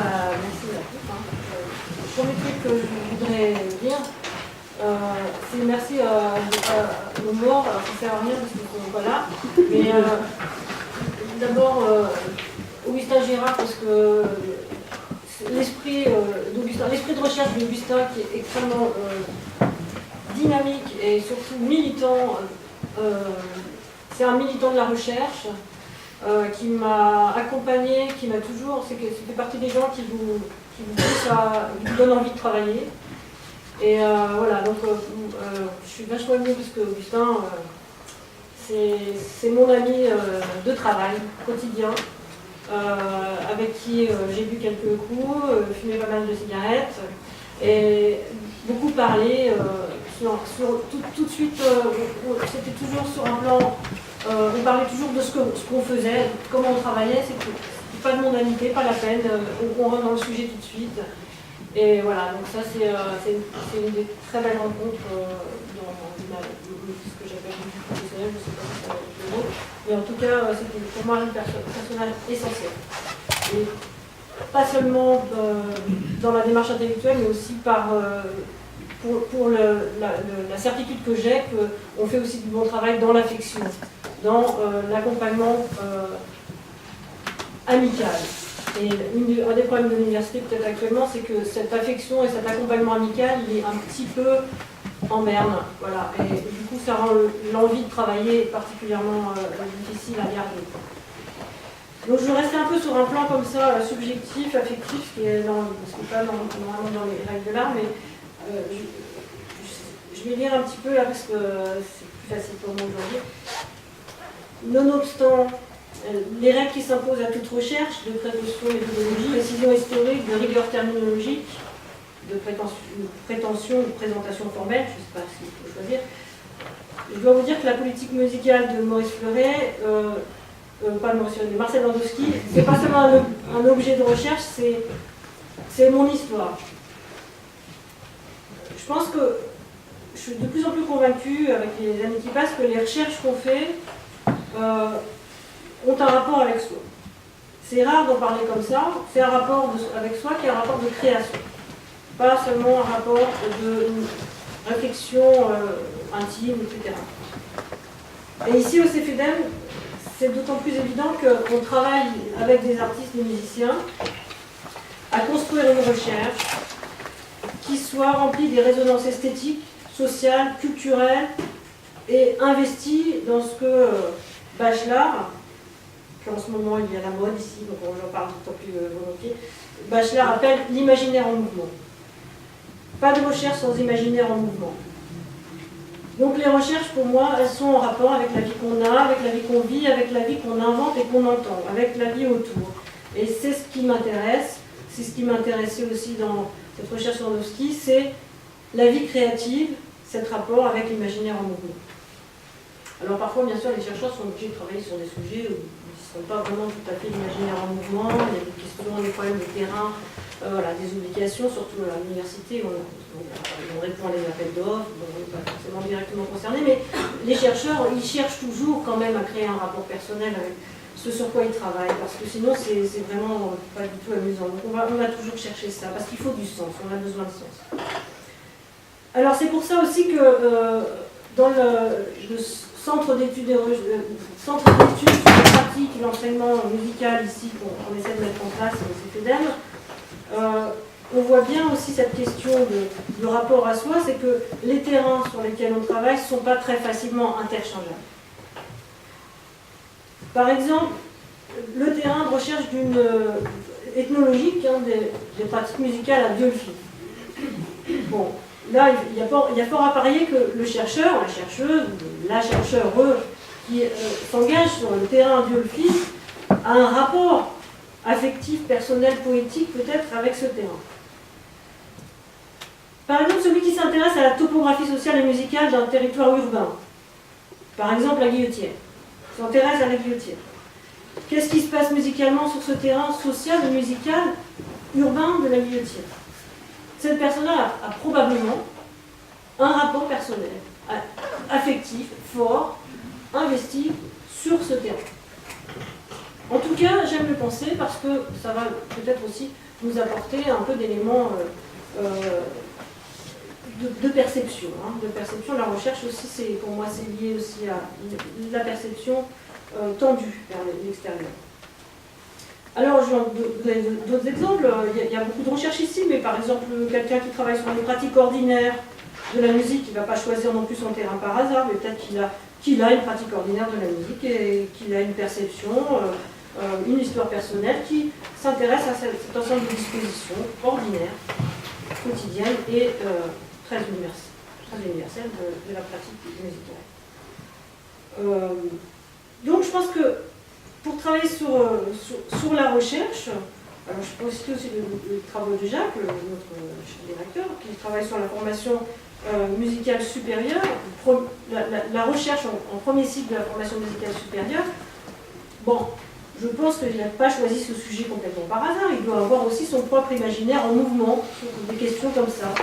merci à tous. Le premier truc que je voudrais dire, c'est merci aux morts, ça ne sert à rien parce qu'ils ne sont pas là. Mais d'abord, Augustin Gérard, parce que l'esprit d'Augustin, l'esprit de recherche d'Augustin qui est extrêmement dynamique et surtout militant, c'est un militant de la recherche qui m'a accompagné, qui m'a toujours, ça fait partie des gens qui vous poussent qui vous donnent envie de travailler. Et voilà, donc je suis vachement émue parce que Augustin, c'est mon ami de travail quotidien, avec qui j'ai bu quelques coups, fumé pas mal de cigarettes, et beaucoup parlé. Tout de suite, c'était toujours sur un plan, on parlait toujours de ce qu'on faisait, comment on travaillait, c'est pas de mondanité, pas la peine, on rentre dans le sujet tout de suite. Et voilà, donc ça c'est une des très belles rencontres dans ce que j'appelle une vie professionnelle, je ne sais pas si ça va être le mot, mais en tout cas c'était pour moi un personnage essentiel. Et pas seulement dans la démarche intellectuelle, mais aussi pour la certitude que j'ai qu'on fait aussi du bon travail dans l'affection, dans l'accompagnement amical. Et un des problèmes de l'université peut-être actuellement, c'est que cette affection et cet accompagnement amical, il est un petit peu en berne. Voilà. Et du coup, ça rend l'envie de travailler particulièrement difficile à garder. Donc je vais rester un peu sur un plan comme ça, subjectif, affectif, ce qui est pas normalement dans les règles de l'art, mais je vais lire un petit peu là parce que c'est plus facile pour moi aujourd'hui. Nonobstant les règles qui s'imposent à toute recherche, de précaution méthodologique, de précision historique, de rigueur terminologique, de prétention ou de présentation formelle, je ne sais pas s'il faut choisir, je dois vous dire que la politique musicale de Maurice Fleuret, pas de Maurice Fleuret, de Marcel Landowski, c'est pas seulement un objet de recherche, c'est mon histoire. Je pense que je suis de plus en plus convaincue, avec les années qui passent, que les recherches qu'on fait ont un rapport avec soi. C'est rare d'en parler comme ça, c'est un rapport avec soi qui est un rapport de création. Pas seulement un rapport de réflexion intime, etc. Et ici au CFEDEM, c'est d'autant plus évident qu'on travaille avec des artistes et musiciens à construire une recherche qui soit remplie des résonances esthétiques, sociales, culturelles et investie dans ce que Bachelard, en ce moment il y a la mode ici, donc j'en parle d'autant plus volontiers, Bachelard appelle l'imaginaire en mouvement. Pas de recherche sans imaginaire en mouvement. Donc les recherches pour moi, elles sont en rapport avec la vie qu'on a, avec la vie qu'on vit, avec la vie qu'on invente et qu'on entend, avec la vie autour. Et c'est ce qui m'intéresse, c'est ce qui m'intéressait aussi dans cette recherche sur Landowski, c'est la vie créative, cet rapport avec l'imaginaire en mouvement. Alors parfois, bien sûr, les chercheurs sont obligés de travailler sur des sujets où ils ne sont pas vraiment tout à fait l'imaginaire en mouvement, il y a des questions, des problèmes de terrain, voilà, des obligations, surtout à l'université, on répond à des appels d'offres, on n'est pas forcément directement concerné, mais les chercheurs, ils cherchent toujours quand même à créer un rapport personnel avec ce sur quoi ils travaillent, parce que sinon c'est vraiment pas du tout amusant. Donc on va toujours chercher ça, parce qu'il faut du sens, on a besoin de sens. Alors c'est pour ça aussi que dans le centre d'études sur la pratique, l'enseignement musical ici qu'on essaie de mettre en place au CFEDEM, on voit bien aussi cette question de rapport à soi, c'est que les terrains sur lesquels on travaille ne sont pas très facilement interchangeables. Par exemple, le terrain de recherche ethnologique des pratiques musicales à Dieulefit. Bon, là, il y a fort à parier que le chercheur, la chercheuse, la chercheure qui s'engage sur le terrain Dieulefit a un rapport affectif, personnel, poétique peut-être avec ce terrain. Par exemple, celui qui s'intéresse à la topographie sociale et musicale d'un territoire urbain, par exemple la Guillotière, s'intéresse à la Guillotière. Qu'est-ce qui se passe musicalement sur ce terrain social et musical urbain de la Guillotière? Cette personne-là a probablement un rapport personnel, affectif, fort, investi sur ce terrain. En tout cas, j'aime le penser parce que ça va peut-être aussi nous apporter un peu d'éléments de perception. De perception. La recherche aussi, pour moi, c'est lié aussi à la perception tendue vers l'extérieur. Alors, je vais vous donner d'autres exemples. Il y a beaucoup de recherches ici, mais par exemple, quelqu'un qui travaille sur les pratiques ordinaires de la musique, il ne va pas choisir non plus son terrain par hasard, mais peut-être qu'il a une pratique ordinaire de la musique et qu'il a une perception, une histoire personnelle qui s'intéresse à cet ensemble de dispositions ordinaires, quotidiennes et très universelles de la pratique musicale. Donc je pense que pour travailler sur la recherche, alors je peux citer aussi les travaux de Jacques, notre chef directeur, qui travaille sur la formation musicale supérieure, la recherche en premier cycle de la formation musicale supérieure. Bon, je pense qu'il n'a pas choisi ce sujet complètement par hasard, il doit avoir aussi son propre imaginaire en mouvement sur des questions comme ça.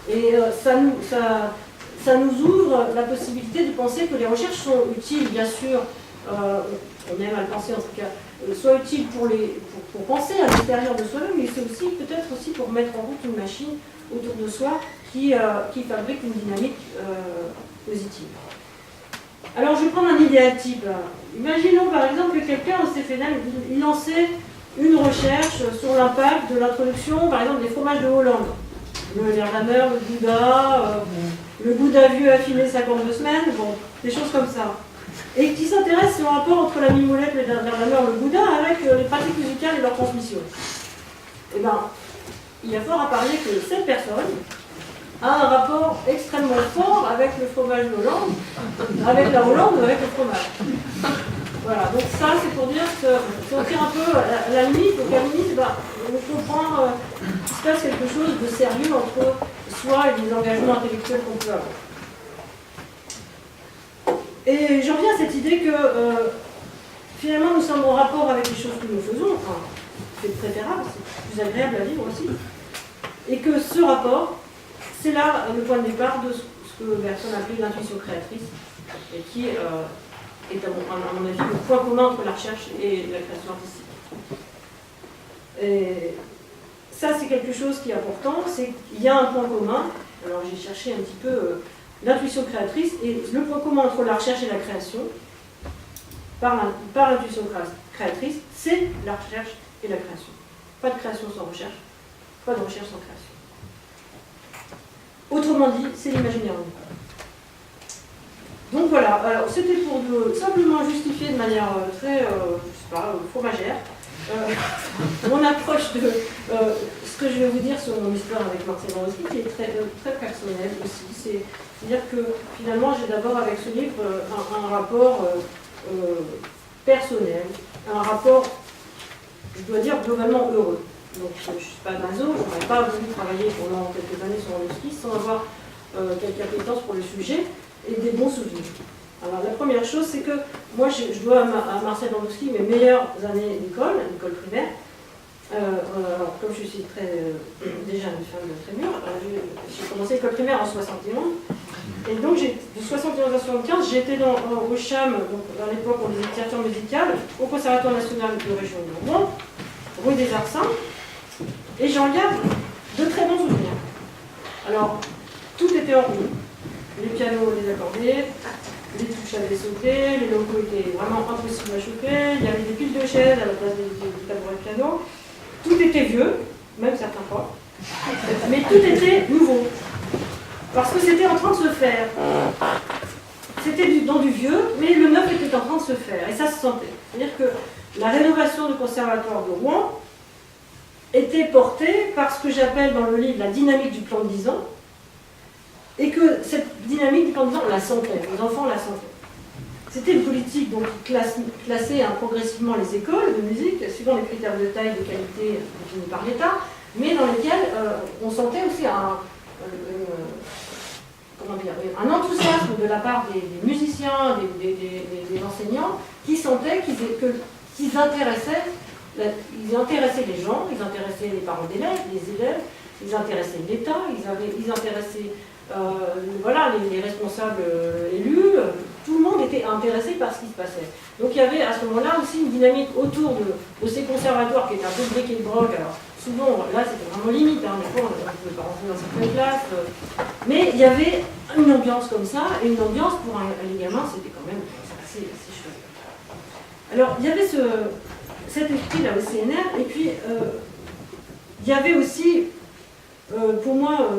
Et ça nous ouvre la possibilité de penser que les recherches sont utiles, bien sûr, on aime à le penser en tout cas, soit utiles pour penser à l'extérieur de soi-même, mais c'est aussi peut-être aussi pour mettre en route une machine autour de soi qui fabrique une dynamique positive. Alors je vais prendre un idéal type. Imaginons par exemple que quelqu'un au CFNL il lançait une recherche sur l'impact de l'introduction par exemple des fromages de Hollande. Le Leerlander, le Gouda vieux affiné 52 semaines, bon, des choses comme ça. Et qui s'intéresse au rapport entre la mimolette, le Leerlander, le Gouda avec les pratiques musicales et leur transmission. Eh bien, il y a fort à parier que cette personne a un rapport extrêmement fort avec le fromage de Hollande, avec la Hollande ou avec le fromage. Voilà, donc ça c'est pour dire que c'est aussi un peu à la limite, donc à la limite, on comprend qu'il se passe quelque chose de sérieux entre soi et les engagements intellectuels qu'on peut avoir. Et j'en viens à cette idée que finalement nous sommes en rapport avec les choses que nous faisons, enfin, c'est préférable, c'est plus agréable à vivre aussi, et que ce rapport, c'est là le point de départ de ce que Bergson appelait l'intuition créatrice, et qui est à mon avis le point commun entre la recherche et la création artistique. Et ça c'est quelque chose qui est important, c'est qu'il y a un point commun, alors j'ai cherché un petit peu l'intuition créatrice, et le point commun entre la recherche et la création, par l'intuition créatrice, c'est la recherche et la création. Pas de création sans recherche, pas de recherche sans création. Autrement dit, c'est l'imaginaire unique. Donc voilà, alors c'était pour simplement justifier de manière très, je sais pas, fromagère, mon approche de ce que je vais vous dire sur mon histoire avec Marcel Rossi, qui est très, très personnelle aussi. C'est-à-dire que finalement, j'ai d'abord avec ce livre un rapport personnel, un rapport, je dois dire, globalement heureux. Donc je ne suis pas maso, je n'aurais pas voulu travailler pendant quelques années sur Rossi sans avoir quelques appétences pour le sujet et des bons souvenirs. Alors la première chose, c'est que moi je dois à Marcel Landowski mes meilleures années d'école, l'école primaire. Alors comme je suis déjà une femme de très mûre, j'ai commencé l'école primaire en 71. Et donc de 71 à 75, j'étais au CHAM, donc à l'époque on disait théâtre musical, au Conservatoire national de région de Rouen, rue des Arsins, et j'en garde de très bons souvenirs. Alors, tout était en roue. Les pianos, les accordés, les touches avaient sauté, les locaux étaient vraiment impossibles à choper, il y avait des piles de chaises à la place des tabourets de piano. Tout était vieux, même certains fois, mais tout était nouveau. Parce que c'était en train de se faire. C'était dans du vieux, mais le neuf était en train de se faire, et ça se sentait. C'est-à-dire que la rénovation du conservatoire de Rouen était portée par ce que j'appelle dans le livre la dynamique du plan de 10 ans, et que cette dynamique du plan de 10 ans, on la sentait, les enfants la sentaient. C'était une politique donc, qui classait progressivement les écoles de musique, suivant les critères de taille et de qualité définis par l'État, mais dans lesquels on sentait aussi un enthousiasme de la part des musiciens, des enseignants, qui sentaient qu'ils intéressaient les gens, ils intéressaient les parents d'élèves, les élèves, ils intéressaient l'État, ils intéressaient les responsables élus, tout le monde était intéressé par ce qui se passait. Donc il y avait à ce moment-là aussi une dynamique autour de ces conservatoires qui étaient un peu bric et broc. Alors souvent, là c'était vraiment limite, hein, des fois on ne pouvait pas rentrer dans certaines classes. Mais il y avait une ambiance comme ça, et une ambiance pour les gamins, c'était quand même assez chouette. Alors il y avait cet esprit-là au CNR, et puis il y avait aussi, pour moi,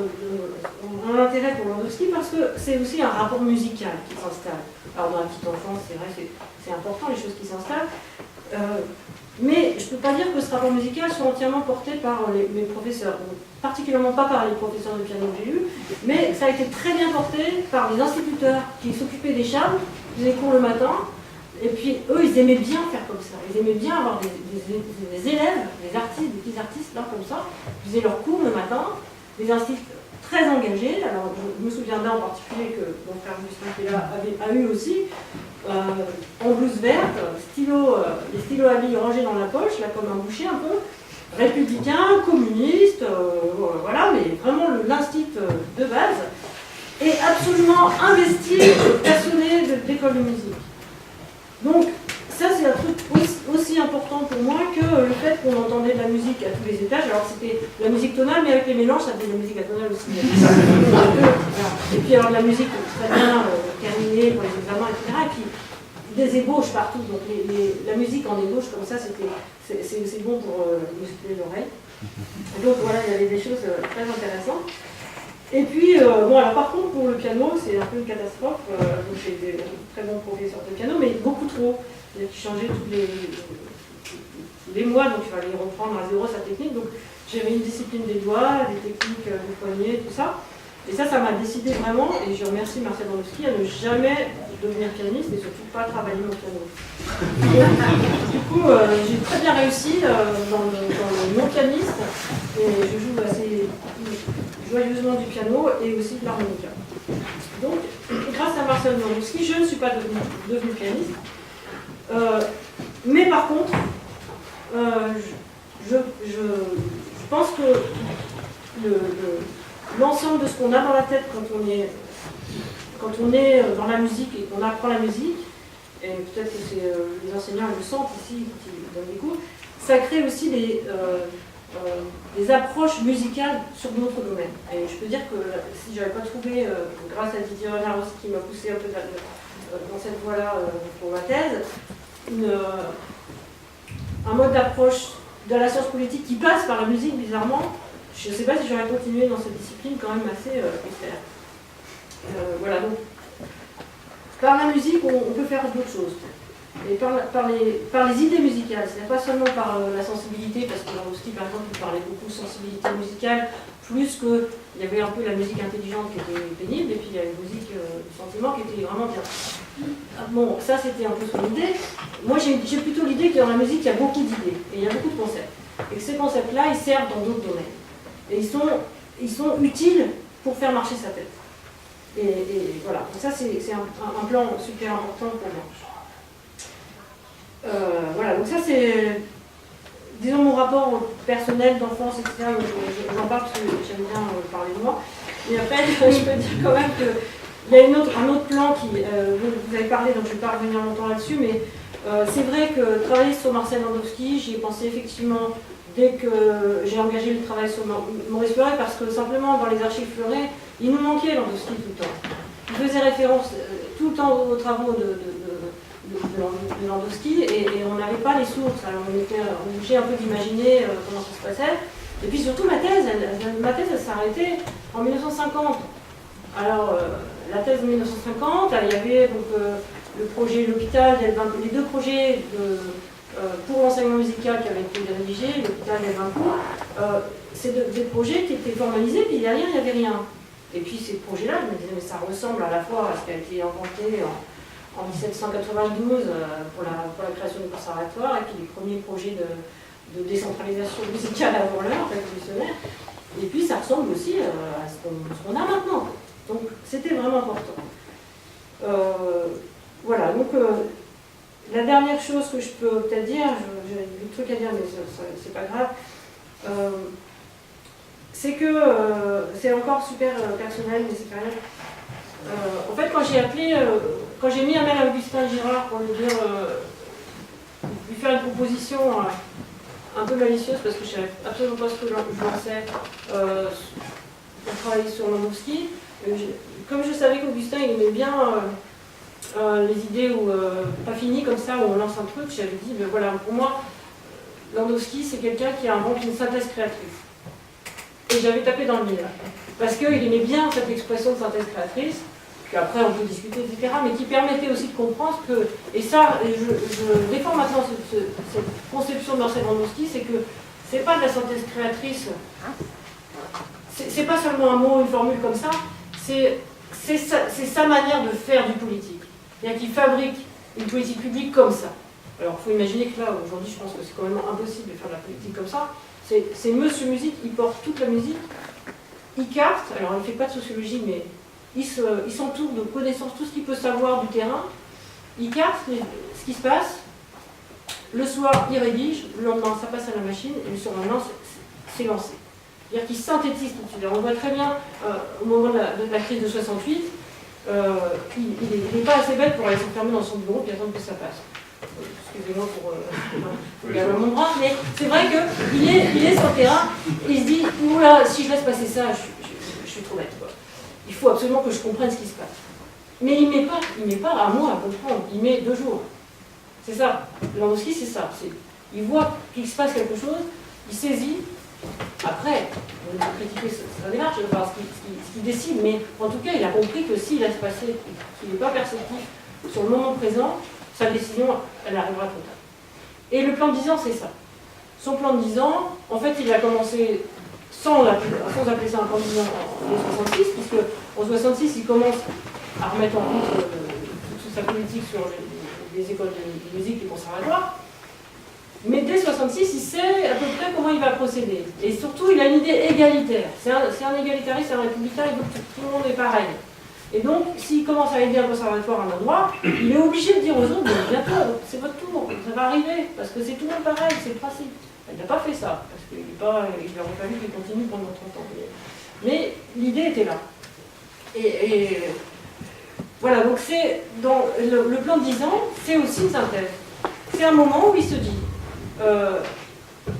un intérêt pour Landowski parce que c'est aussi un rapport musical qui s'installe. Alors dans la petite enfance, c'est vrai, c'est important les choses qui s'installent. Mais je ne peux pas dire que ce rapport musical soit entièrement porté par mes professeurs. Donc, particulièrement pas par les professeurs de piano que j'ai eus, mais ça a été très bien porté par les instituteurs qui s'occupaient des charmes, qui faisaient cours le matin. Et puis eux, ils aimaient bien faire comme ça. Ils aimaient bien avoir des élèves, des artistes, des petits artistes là comme ça, qui faisaient leurs cours le matin, des instituteurs très engagés. Alors je me souviens d'un en particulier que mon frère Justin qui est là a eu aussi, en blouse verte, les stylos à billes rangés dans la poche, là comme un boucher un peu, républicain, communiste, voilà, mais vraiment l'instit de base, et absolument investi, passionné d'école de musique. Donc, ça c'est un truc aussi important pour moi que le fait qu'on entendait de la musique à tous les étages. Alors c'était la musique tonale, mais avec les mélanges, ça faisait de la musique atonale aussi. Et puis alors de la musique très bien terminée pour les examens, etc. Et puis des ébauches partout. Donc la musique en ébauche comme ça, c'est bon pour muscler l'oreille. Donc voilà, il y avait des choses très intéressantes. Et puis, bon, alors par contre, pour le piano, c'est un peu une catastrophe. Donc j'ai des très bons professeurs de piano, mais beaucoup trop. C'est-à-dire qu'ils changeaient tous les mois, donc il fallait reprendre à zéro sa technique. Donc j'avais une discipline des doigts, des techniques du poignet, tout ça. Et ça m'a décidé vraiment, et je remercie Marcel Landowski, à ne jamais devenir pianiste et surtout pas travailler mon piano. Du coup, j'ai très bien réussi dans le non-pianiste, et je joue assez joyeusement du piano et aussi de l'harmonica. Donc, grâce à Marcel Landowski, je ne suis pas devenue pianiste. Mais par contre, je pense que l'ensemble de ce qu'on a dans la tête quand on est dans la musique et qu'on apprend la musique, et peut-être que c'est les enseignants le sentent ici qui donnent des cours, ça crée aussi des approches musicales sur d'autres domaines. Et je peux dire que si je n'avais pas trouvé, grâce à Didier Renard aussi qui m'a poussé un peu dans cette voie-là pour ma thèse, un mode d'approche de la science politique qui passe par la musique, bizarrement, je ne sais pas si j'aurais continué dans cette discipline quand même assez austère. Voilà, donc par la musique, on peut faire d'autres choses. Et par les idées musicales, c'est pas seulement par la sensibilité, parce que Landowski, par exemple, il parlait beaucoup de sensibilité musicale, plus qu'il y avait un peu la musique intelligente qui était pénible, et puis il y a une musique du sentiment qui était vraiment bien. Bon, ça c'était un peu son idée. Moi j'ai plutôt l'idée que dans la musique, il y a beaucoup d'idées, et il y a beaucoup de concepts. Et que ces concepts-là, ils servent dans d'autres domaines. Et ils sont utiles pour faire marcher sa tête. Et voilà, donc ça c'est un plan super important pour moi. Voilà, donc ça c'est, disons, mon rapport personnel d'enfance, etc. J'en parle parce que j'aime bien parler de moi. Mais après, je peux dire quand même qu'il y a un autre plan qui, vous avez parlé, donc je ne vais pas revenir longtemps là-dessus, mais c'est vrai que travailler sur Marcel Landowski, j'y ai pensé effectivement dès que j'ai engagé le travail sur Maurice Fleuret, parce que simplement dans les archives Fleuret, il nous manquait Landowski tout le temps. Il faisait référence tout le temps aux travaux de Landowski et on n'avait pas les sources. Alors on était obligé un peu d'imaginer comment ça se passait. Et puis surtout ma thèse, elle s'est arrêtée en 1950. Alors la thèse de 1950, il y avait donc, le projet L'Hôpital, les deux projets pour l'enseignement musical qui avaient été rédigés, L'Hôpital et Vincourt. C'est des projets qui étaient formalisés, puis derrière il n'y avait rien. Et puis ces projets-là, je me disais, mais ça ressemble à la fois à ce qui a été inventé en 1792 pour la création du conservatoire, et puis les premiers projets de décentralisation musicale avant l'heure, révolutionnaire. Et puis ça ressemble aussi à ce qu'on a maintenant. Donc c'était vraiment important. Voilà, donc la dernière chose que je peux peut-être dire, j'ai des trucs à dire, mais c'est pas grave, c'est que c'est encore super personnel, mais c'est quand même. En fait, quand j'ai appelé quand j'ai mis un mail à Augustin Girard pour lui dire, lui faire une proposition un peu malicieuse, parce que je ne savais absolument pas ce que je lançais pour travailler sur Landowski, comme je savais qu'Augustin il aimait bien les idées pas finies comme ça, où on lance un truc, j'avais dit, ben voilà, pour moi, Landowski c'est quelqu'un qui invente une synthèse créatrice. Et j'avais tapé dans le mille, parce qu'il aimait bien cette expression de synthèse créatrice, qu'après on peut discuter, etc., mais qui permettait aussi de comprendre que, et ça, je défends maintenant cette conception de Marcel Landowski, c'est que c'est pas de la synthèse créatrice, c'est pas seulement un mot, une formule comme ça, c'est sa manière de faire du politique. C'est-à-dire qu'il fabrique une politique publique comme ça. Alors il faut imaginer que là, aujourd'hui, je pense que c'est quand même impossible de faire de la politique comme ça. C'est Monsieur Musique, il porte toute la musique, il carte, alors il ne fait pas de sociologie, mais il s'entoure de connaissances, tout ce qu'il peut savoir du terrain, il carte ce qui se passe, le soir il rédige, le lendemain ça passe à la machine, et le surlendemain c'est lancé. C'est-à-dire qu'il synthétise tout de suite. On voit très bien, au moment de la crise de 68, il n'est pas assez bête pour aller s'enfermer dans son bureau et attendre que ça passe. Excusez-moi pour garder mon bras, mais c'est vrai qu'il est sur le terrain et il se dit, oula, si je laisse passer ça, je suis trop bête, quoi. Il faut absolument que je comprenne ce qui se passe. Mais il ne met pas un mois à comprendre, il met 2 jours. C'est ça. Landowski, c'est ça. Il voit qu'il se passe quelque chose, il saisit. Après, on peut critiquer sa démarche, ce qu'il décide, mais en tout cas, il a compris que s'il laisse passer, qu'il n'est pas perceptif sur le moment présent, sa décision, elle arrivera trop tard. Et le plan de 10 ans, c'est ça. Son plan de 10 ans, en fait, il a commencé sans appeler ça un plan de 10 ans en 66, puisque en 66, il commence à remettre en compte toute sa politique sur les écoles de musique, les conservatoires. Mais dès 66, il sait à peu près comment il va procéder. Et surtout, il a une idée égalitaire. C'est un égalitariste, c'est un républicain, il veut que tout le monde est pareil. Et donc, s'il commence à aider un conservatoire à un endroit, il est obligé de dire aux autres, bientôt, c'est votre tour, ça va arriver, parce que c'est tout le monde pareil, c'est le principe. Il n'a pas fait ça, parce qu'il aurait fallu qu'il continue pendant 30 ans. Mais l'idée était là. Et voilà, donc c'est dans le plan de 10 ans, c'est aussi une synthèse. C'est un moment où il se dit,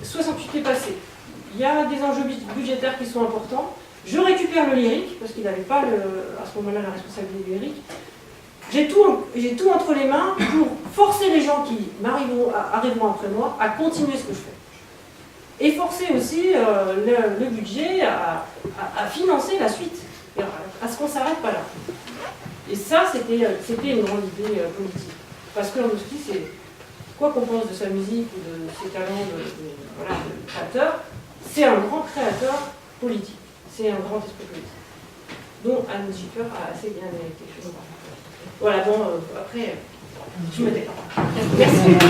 68 est passé, il y a des enjeux budgétaires qui sont importants, je récupère le lyrique, parce qu'il n'avait pas à ce moment-là la responsabilité du lyrique, j'ai tout entre les mains pour forcer les gens qui arriveront après moi à continuer ce que je fais. Et forcer aussi le budget à financer la suite, à ce qu'on ne s'arrête pas là. Et ça, c'était une grande idée politique. Parce que Landowski, c'est quoi qu'on pense de sa musique ou de ses talents de créateur, c'est un grand créateur politique. C'est un grand esprit politique. Dont Anne Schiffer a assez bien été. Voilà, bon, après, je me détends. Merci.